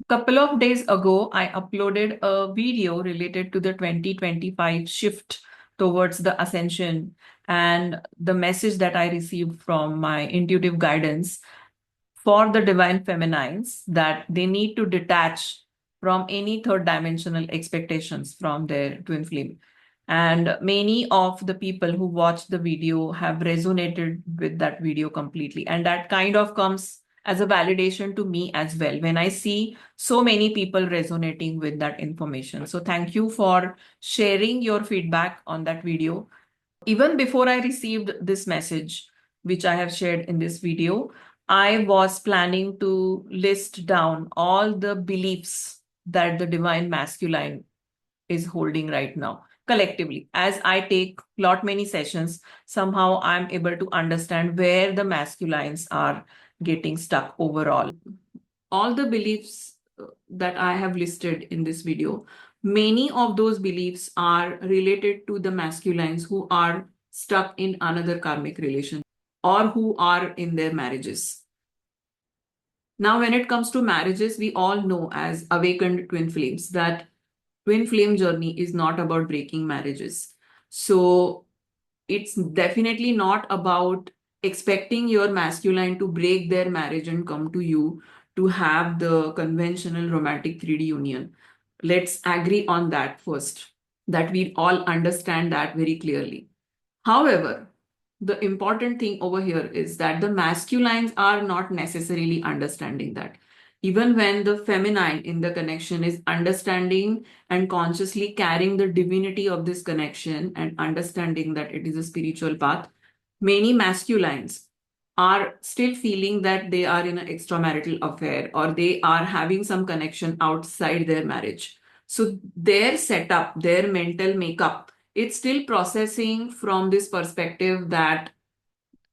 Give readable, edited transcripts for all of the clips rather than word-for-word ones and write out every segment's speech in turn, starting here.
Couple of days ago, I uploaded a video related to the 2025 shift towards the ascension and the message that I received from my intuitive guidance for the divine feminines that they need to detach from any third dimensional expectations from their twin flame. And many of the people who watched the video have resonated with that video completely. And that kind of comes as a validation to me as well when I see so many people resonating with that information. So thank you for sharing your feedback on that video. Even before I received this message, which I have shared in this video, I was planning to list down all the beliefs that the divine masculine is holding right now collectively. As I take lot many sessions, somehow I'm able to understand where the masculines are getting stuck overall. All the beliefs that I have listed in this video, many of those beliefs are related to the masculines who are stuck in another karmic relation or who are in their marriages. Now, when it comes to marriages, we all know as awakened twin flames that twin flame journey is not about breaking marriages. So it's definitely not about expecting your masculine to break their marriage and come to you to have the conventional romantic 3D union. Let's agree on that first, that we all understand that very clearly. However, the important thing over here is that the masculines are not necessarily understanding that. Even when the feminine in the connection is understanding and consciously carrying the divinity of this connection and understanding that it is a spiritual path, many masculines are still feeling that they are in an extramarital affair or they are having some connection outside their marriage. So their setup, their mental makeup, it's still processing from this perspective that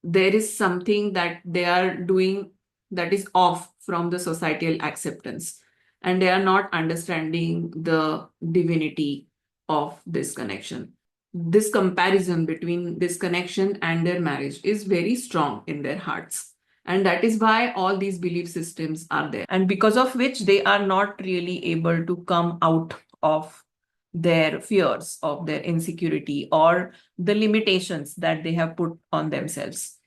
there is something that they are doing that is off from the societal acceptance, and they are not understanding the divinity of this connection. This comparison between this connection and their marriage is very strong in their hearts. And that is why all these belief systems are there. And because of which they are not really able to come out of their fears, of their insecurity, or the limitations that they have put on themselves.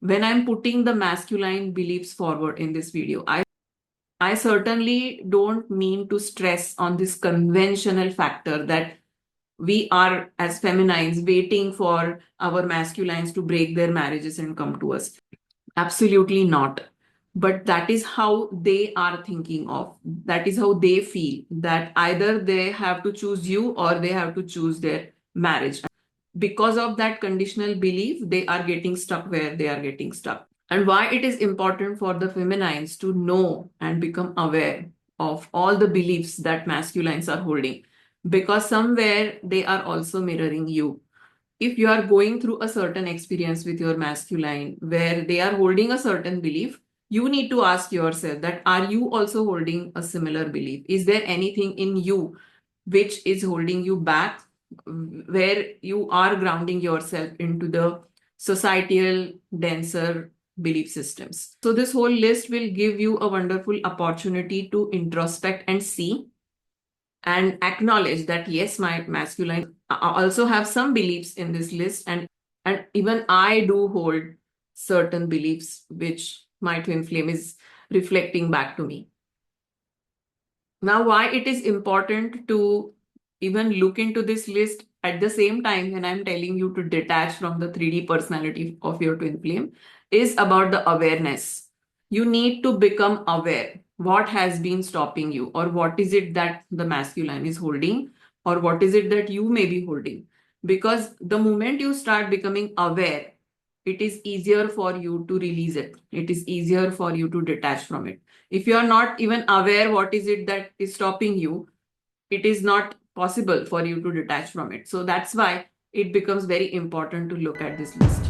When I'm putting the masculine beliefs forward in this video, I certainly don't mean to stress on this conventional factor that we are as feminines waiting for our masculines to break their marriages and come to us. Absolutely not. But that is how they are thinking of. That is how they feel that either they have to choose you or they have to choose their marriage. Because of that conditional belief, they are getting stuck where they are getting stuck. And why it is important for the feminines to know and become aware of all the beliefs that masculines are holding, because somewhere they are also mirroring you. If you are going through a certain experience with your masculine where they are holding a certain belief, you need to ask yourself that are you also holding a similar belief? Is there anything in you which is holding you back, where you are grounding yourself into the societal denser belief systems? So this whole list will give you a wonderful opportunity to introspect and see and acknowledge that yes, my masculine also have some beliefs in this list, and even I do hold certain beliefs which my twin flame is reflecting back to me. Now, why it is important to even look into this list at the same time when I'm telling you to detach from the 3D personality of your twin flame is about the awareness. You need to become aware what has been stopping you, or what is it that the masculine is holding, or what is it that you may be holding. Because the moment you start becoming aware, it is easier for you to release it. It is easier for you to detach from it. If you are not even aware what is it that is stopping you, it is not possible for you to detach from it. So that's why it becomes very important to look at this list.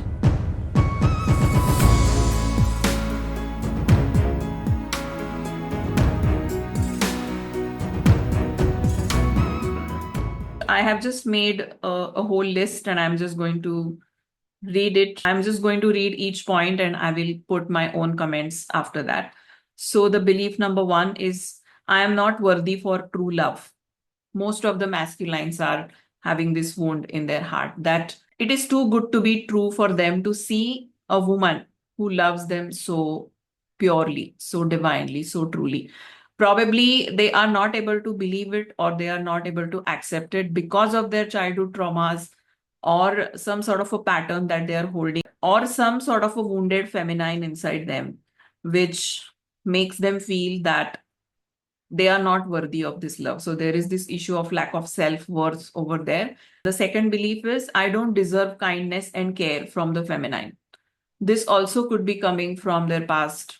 I have just made a whole list and I'm just going to read it. I'm just going to read each point and I will put my own comments after that. So the belief number 1 is I am not worthy for true love. Most of the masculines are having this wound in their heart that it is too good to be true for them to see a woman who loves them so purely, so divinely, so truly. Probably they are not able to believe it, or they are not able to accept it because of their childhood traumas, or some sort of a pattern that they are holding, or some sort of a wounded feminine inside them, which makes them feel that they are not worthy of this love. So there is this issue of lack of self-worth over there. The second belief is I don't deserve kindness and care from the feminine. This also could be coming from their past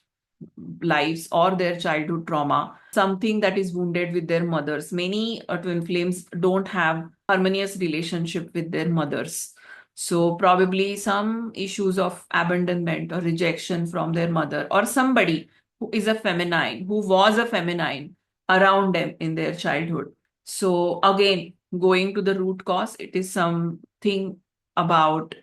lives or their childhood trauma, something that is wounded with their mothers. Many twin flames don't have harmonious relationship with their mothers. So probably some issues of abandonment or rejection from their mother, or somebody who is a feminine, who was a feminine around them in their childhood. So again, going to the root cause, it is something about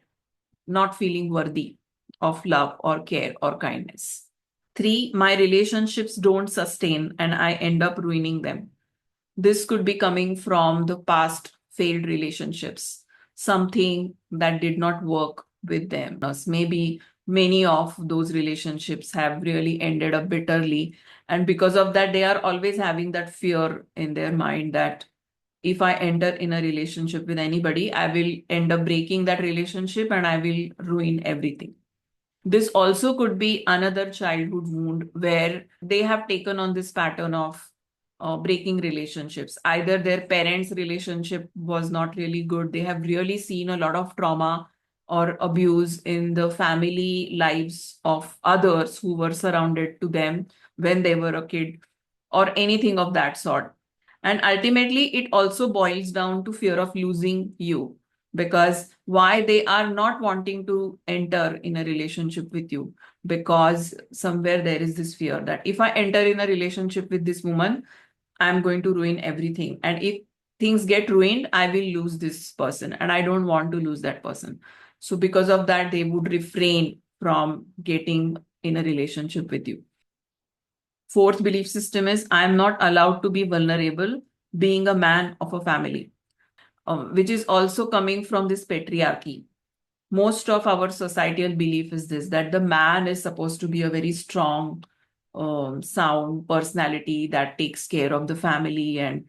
not feeling worthy of love or care or kindness. Three, my relationships don't sustain and I end up ruining them. This could be coming from the past failed relationships, something that did not work with them. Maybe many of those relationships have really ended up bitterly. And because of that, they are always having that fear in their mind that if I enter in a relationship with anybody, I will end up breaking that relationship and I will ruin everything. This also could be another childhood wound where they have taken on this pattern of breaking relationships. Either their parents' relationship was not really good, they have really seen a lot of trauma or abuse in the family lives of others who were surrounded to them when they were a kid, or anything of that sort. And ultimately, it also boils down to fear of losing you, because why they are not wanting to enter in a relationship with you, because somewhere there is this fear that if I enter in a relationship with this woman, I'm going to ruin everything, and if things get ruined, I will lose this person and I don't want to lose that person. So because of that, they would refrain from getting in a relationship with you. Fourth belief system is I am not allowed to be vulnerable being a man of a family, which is also coming from this patriarchy. Most of our societal belief is this, that the man is supposed to be a very strong, sound personality that takes care of the family, and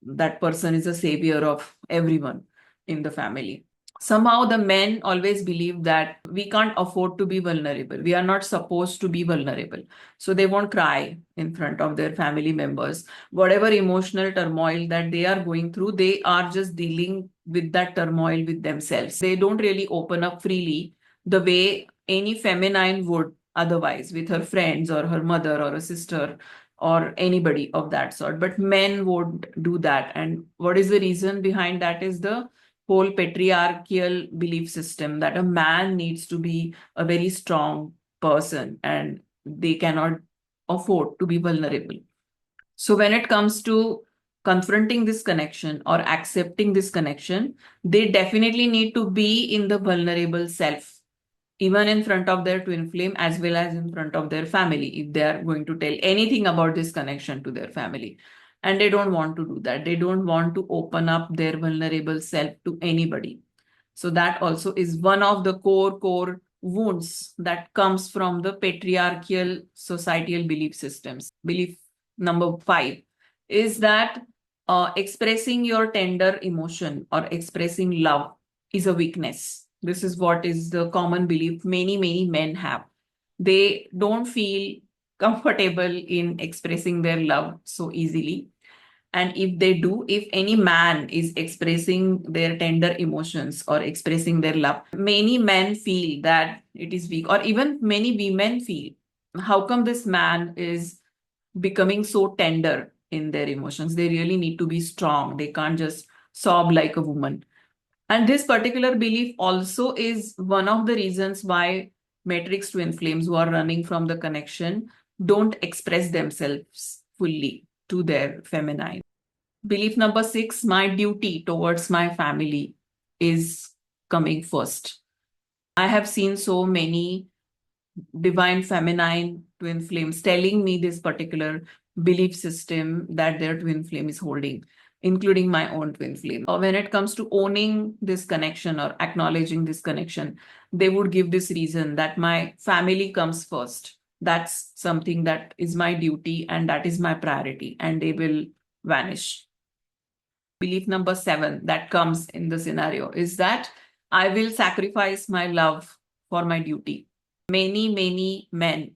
that person is a savior of everyone in the family. Somehow the men always believe that we can't afford to be vulnerable. We are not supposed to be vulnerable. So they won't cry in front of their family members. Whatever emotional turmoil that they are going through, they are just dealing with that turmoil with themselves. They don't really open up freely the way any feminine would otherwise, with her friends or her mother or a sister or anybody of that sort. But men would do that. And what is the reason behind that is the whole patriarchal belief system that a man needs to be a very strong person and they cannot afford to be vulnerable. So when it comes to confronting this connection or accepting this connection, they definitely need to be in the vulnerable self, even in front of their twin flame as well as in front of their family, if they are going to tell anything about this connection to their family. And they don't want to do that. They don't want to open up their vulnerable self to anybody. So that also is one of the core wounds that comes from the patriarchal societal belief systems. Belief number 5 is that expressing your tender emotion or expressing love is a weakness. This is what is the common belief many men have. They don't feel comfortable in expressing their love so easily. And if they do, if any man is expressing their tender emotions or expressing their love, many men feel that it is weak, or even many women feel, how come this man is becoming so tender in their emotions? They really need to be strong. They can't just sob like a woman. And this particular belief also is one of the reasons why matrix twin flames who are running from the connection don't express themselves fully to their feminine. Belief number 6, my duty towards my family is coming first. I have seen so many divine feminine twin flames telling me this particular belief system that their twin flame is holding, including my own twin flame. When it comes to owning this connection or acknowledging this connection, they would give this reason that my family comes first. That's something that is my duty and that is my priority, and they will vanish. Belief number 7 that comes in the scenario is that I will sacrifice my love for my duty. Many men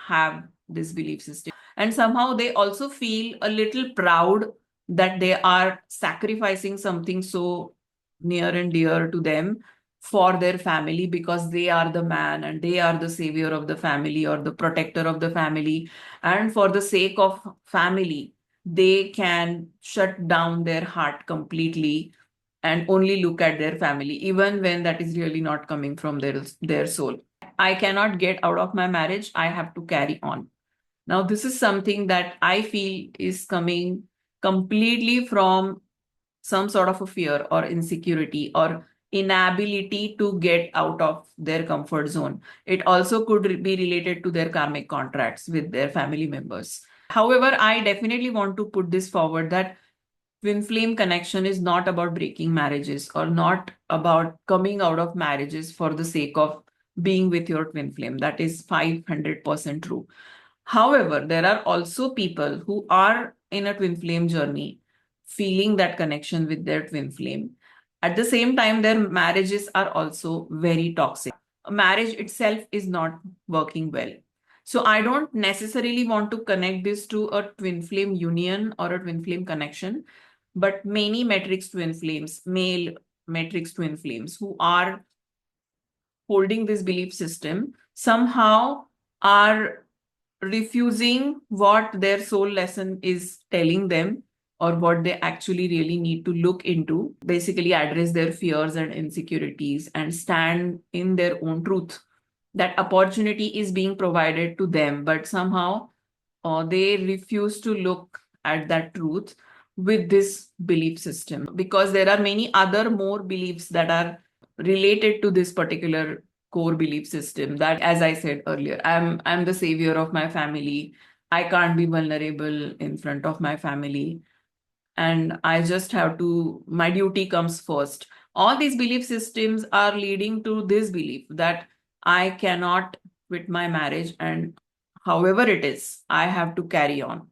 have this belief system, and somehow they also feel a little proud that they are sacrificing something so near and dear to them for their family, because they are the man and they are the savior of the family or the protector of the family, and for the sake of family they can shut down their heart completely and only look at their family, even when that is really not coming from their soul. I cannot get out of my marriage. I have to carry on. Now, this is something that I feel is coming completely from some sort of a fear or insecurity or inability to get out of their comfort zone. It also could be related to their karmic contracts with their family members. However, I definitely want to put this forward that twin flame connection is not about breaking marriages or not about coming out of marriages for the sake of being with your twin flame. That is 500% true. However, there are also people who are in a twin flame journey, feeling that connection with their twin flame. At the same time, their marriages are also very toxic. Marriage itself is not working well. So I don't necessarily want to connect this to a twin flame union or a twin flame connection, but many matrix twin flames, male matrix twin flames who are holding this belief system somehow are refusing what their soul lesson is telling them or what they actually really need to look into, basically address their fears and insecurities and stand in their own truth. That opportunity is being provided to them, but somehow they refuse to look at that truth with this belief system, because there are many other more beliefs that are related to this particular core belief system. That, as I said earlier, I'm the savior of my family. I can't be vulnerable in front of my family, and I just have to, my duty comes first. All these belief systems are leading to this belief that I cannot quit my marriage, and however it is, I have to carry on.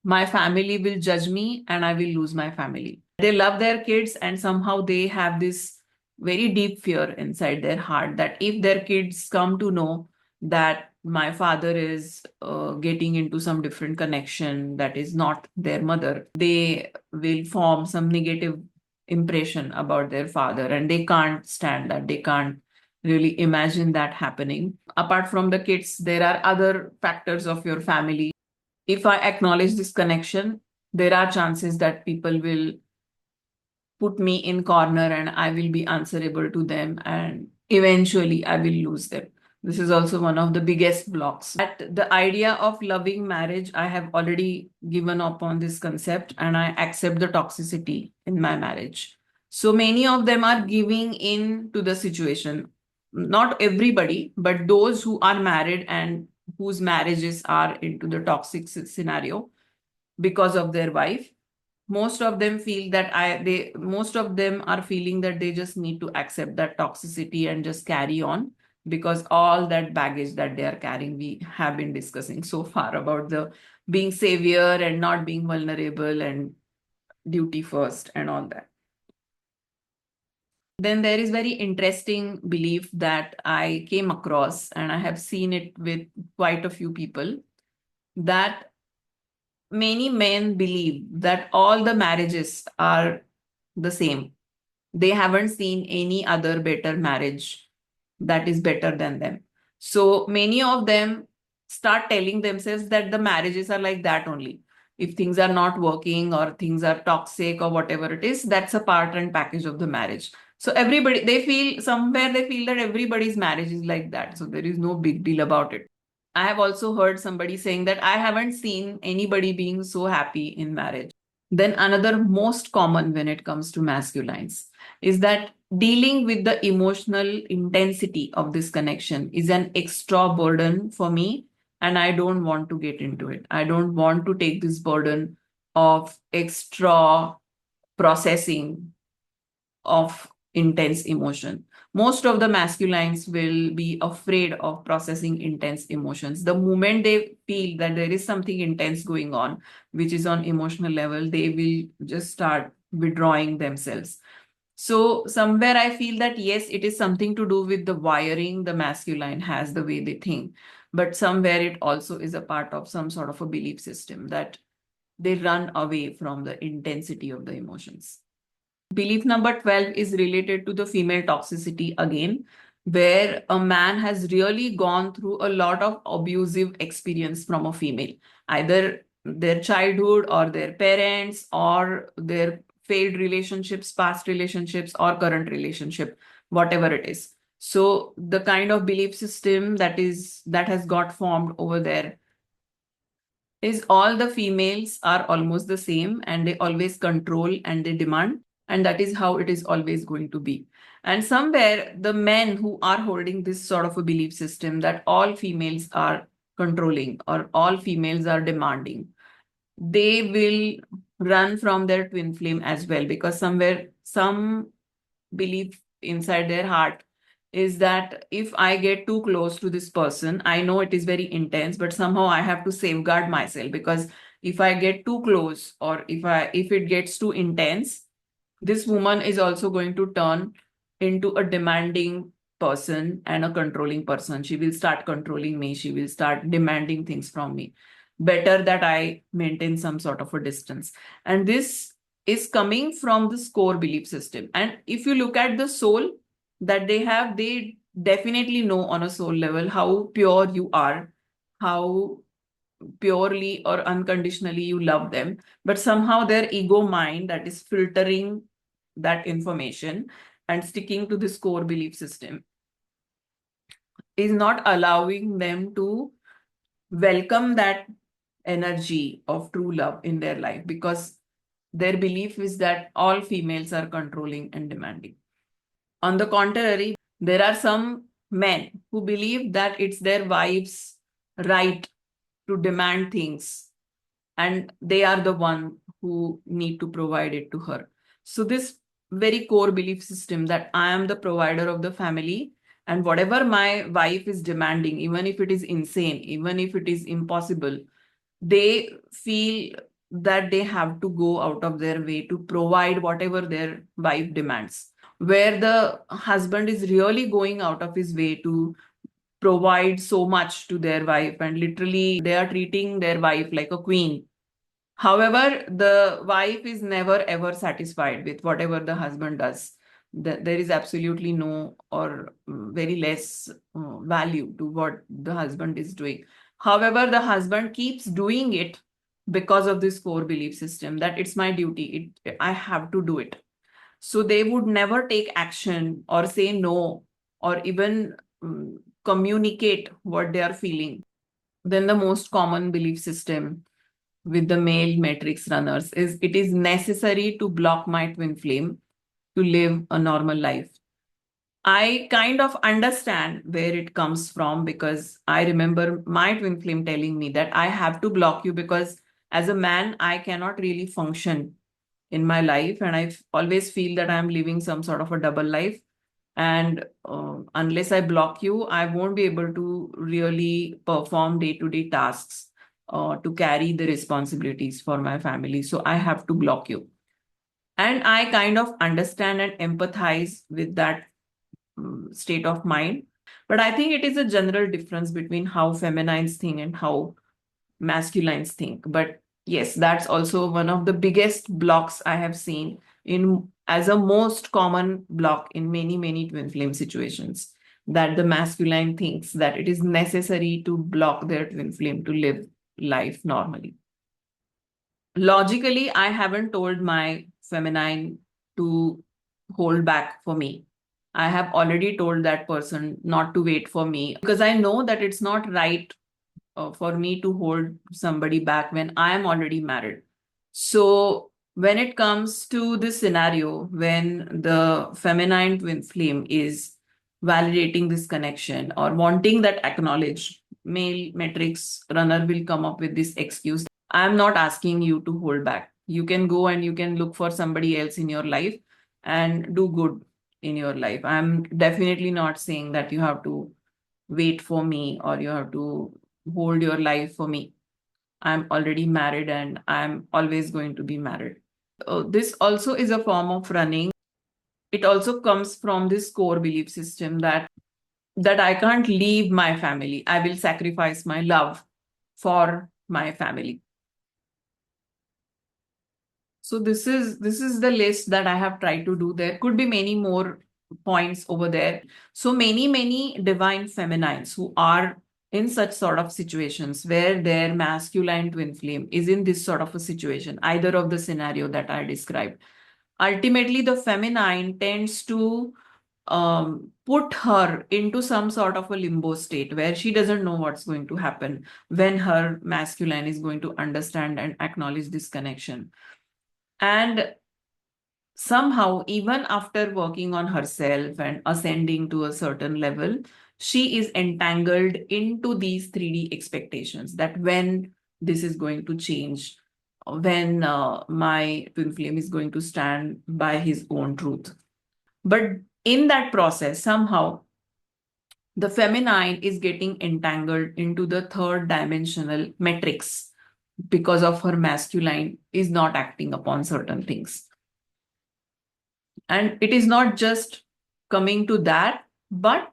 My family will judge me and I will lose my family. They love their kids, and somehow they have this very deep fear inside their heart that if their kids come to know that my father is getting into some different connection that is not their mother, they will form some negative impression about their father, and they can't stand that. They can't really imagine that happening. Apart from the kids, there are other factors of your family. If I acknowledge this connection, there are chances that people will put me in corner and I will be answerable to them, and eventually I will lose them. This is also one of the biggest blocks. At the idea of loving marriage, I have already given up on this concept and I accept the toxicity in my marriage. So many of them are giving in to the situation. Not everybody, but those who are married and whose marriages are into the toxic scenario because of their wife, most of them feel that most of them are feeling that they just need to accept that toxicity and just carry on, because all that baggage that they are carrying, we have been discussing so far about the being savior and not being vulnerable and duty first and all that. Then there is very interesting belief that I came across, and I have seen it with quite a few people, that many men believe that all the marriages are the same. They haven't seen any other better marriage that is better than them. So many of them start telling themselves that the marriages are like that only. If things are not working or things are toxic or whatever it is, that's a part and package of the marriage. So everybody, they feel somewhere, they feel that everybody's marriage is like that. So there is no big deal about it. I have also heard somebody saying that I haven't seen anybody being so happy in marriage. Then another most common when it comes to masculines is that dealing with the emotional intensity of this connection is an extra burden for me, and I don't want to get into it. I don't want to take this burden of extra processing of intense emotion. Most of the masculines will be afraid of processing intense emotions. The moment they feel that there is something intense going on, which is on emotional level, they will just start withdrawing themselves. So somewhere I feel that yes, it is something to do with the wiring the masculine has, the way they think. But somewhere it also is a part of some sort of a belief system that they run away from the intensity of the emotions. Belief number 12 is related to the female toxicity again, where a man has really gone through a lot of abusive experience from a female, either their childhood or their parents or their failed relationships, past relationships, or current relationship, whatever it is. So the kind of belief system that has got formed over there is all the females are almost the same and they always control and they demand, and that is how it is always going to be. And somewhere the men who are holding this sort of a belief system that all females are controlling or all females are demanding, they will run from their twin flame as well, because somewhere some belief inside their heart is that if I get too close to this person, I know it is very intense, but somehow I have to safeguard myself, because if I get too close or if it gets too intense, this woman is also going to turn into a demanding person and a controlling person. She will start controlling me. She will start demanding things from me. Better that I maintain some sort of a distance. And this is coming from this core belief system. And if you look at the soul that they have, they definitely know on a soul level how pure you are, how purely or unconditionally you love them, but somehow their ego mind that is filtering that information and sticking to this core belief system is not allowing them to welcome that energy of true love in their life, because their belief is that all females are controlling and demanding. On the contrary, there are some men who believe that it's their wife's right to demand things and they are the one who need to provide it to her. So this very core belief system that I am the provider of the family, and whatever my wife is demanding, even if it is insane, even if it is impossible, they feel that they have to go out of their way to provide whatever their wife demands, where the husband is really going out of his way to provide so much to their wife, and literally they are treating their wife like a queen. However, the wife is never ever satisfied with whatever the husband does. There is absolutely no or very less value to what the husband is doing. However, the husband keeps doing it because of this core belief system that it's my duty, I have to do it. So they would never take action or say no or even communicate what they are feeling. Then the most common belief system with the male matrix runners is it is necessary to block my twin flame to live a normal life. I kind of understand where it comes from, because I remember my twin flame telling me that I have to block you because as a man, I cannot really function in my life. And I always feel that I'm living some sort of a double life. And unless I block you, I won't be able to really perform day-to-day tasks to carry the responsibilities for my family. So I have to block you. And I kind of understand and empathize with that state of mind. But I think it is a general difference between how feminines think and how masculines think. But yes, that's also one of the biggest blocks I have seen in as a most common block in many, many twin flame situations, that the masculine thinks that it is necessary to block their twin flame to live life normally. Logically, I haven't told my feminine to hold back for me. I have already told that person not to wait for me, because I know that it's not right for me to hold somebody back when I am already married. So when it comes to this scenario, when the feminine twin flame is validating this connection or wanting that acknowledged male matrix runner will come up with this excuse. I'm not asking you to hold back. You can go and you can look for somebody else in your life and do good in your life. I'm definitely not saying that you have to wait for me or you have to hold your life for me. I'm already married and I'm always going to be married. This also is a form of running. It also comes from this core belief system that I can't leave my family. I will sacrifice my love for my family. So this is the list that I have tried to do. There could be many more points over there. So many divine feminines who are in such sort of situations where their masculine twin flame is in this sort of a situation, either of the scenario that I described. Ultimately, the feminine tends to put her into some sort of a limbo state where she doesn't know what's going to happen when her masculine is going to understand and acknowledge this connection. And somehow, even after working on herself and ascending to a certain level, she is entangled into these 3D expectations that when this is going to change, when my twin flame is going to stand by his own truth. But in that process, somehow the feminine is getting entangled into the third dimensional matrix because of her masculine is not acting upon certain things. And it is not just coming to that, but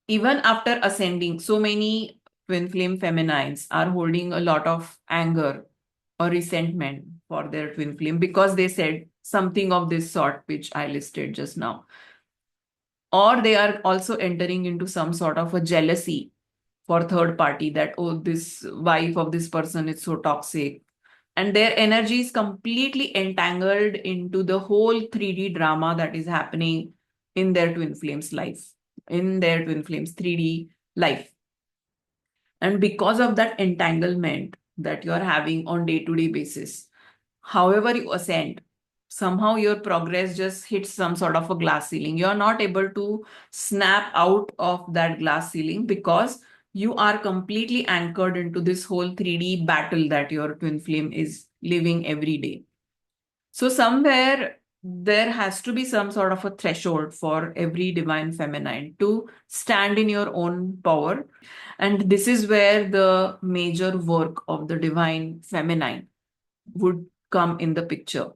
even after ascending, so many twin flame feminines are holding a lot of anger or resentment for their twin flame because they said something of this sort, which I listed just now. Or they are also entering into some sort of a jealousy for third party that, oh, this wife of this person is so toxic. And their energy is completely entangled into the whole 3D drama that is happening in their twin flames life, in their twin flames 3D life. And because of that entanglement that you are having on day-to-day basis, however you ascend, somehow your progress just hits some sort of a glass ceiling. You're not able to snap out of that glass ceiling because you are completely anchored into this whole 3D battle that your twin flame is living every day. So somewhere there has to be some sort of a threshold for every divine feminine to stand in your own power. And this is where the major work of the divine feminine would come in the picture.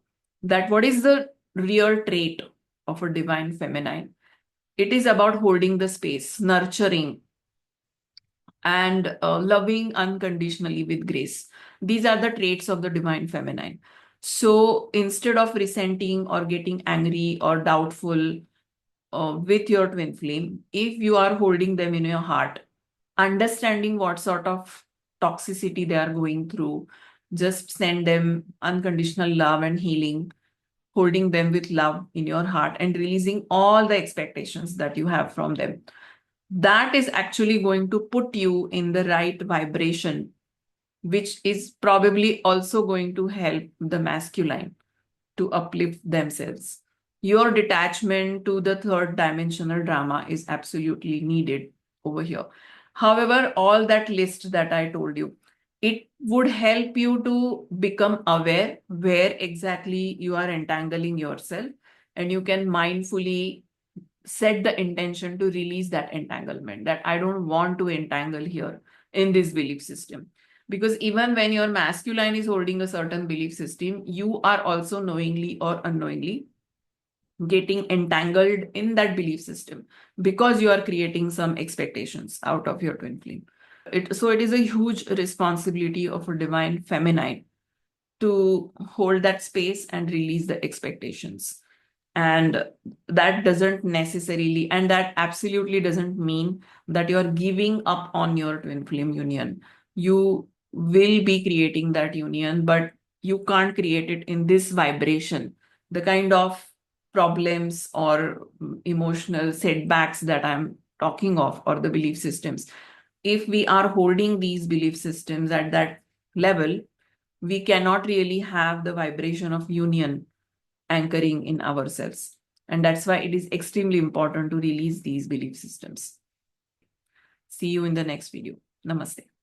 That what is the real trait of a divine feminine? It is about holding the space, nurturing, and loving unconditionally with grace. These are the traits of the divine feminine. So instead of resenting or getting angry or doubtful with your twin flame, if you are holding them in your heart, understanding what sort of toxicity they are going through, just send them unconditional love and healing, holding them with love in your heart and releasing all the expectations that you have from them. That is actually going to put you in the right vibration, which is probably also going to help the masculine to uplift themselves. Your detachment to the third dimensional drama is absolutely needed over here. However, all that list that I told you, it would help you to become aware where exactly you are entangling yourself, and you can mindfully set the intention to release that entanglement, that I don't want to entangle here in this belief system. Because even when your masculine is holding a certain belief system, you are also knowingly or unknowingly getting entangled in that belief system because you are creating some expectations out of your twin flame. So it is a huge responsibility of a divine feminine to hold that space and release the expectations. And that doesn't necessarily, and that absolutely doesn't mean that you're giving up on your twin flame union. You will be creating that union, but you can't create it in this vibration. The kind of problems or emotional setbacks that I'm talking of, or the belief systems, if we are holding these belief systems at that level, we cannot really have the vibration of union anchoring in ourselves. And that's why it is extremely important to release these belief systems. See you in the next video. Namaste.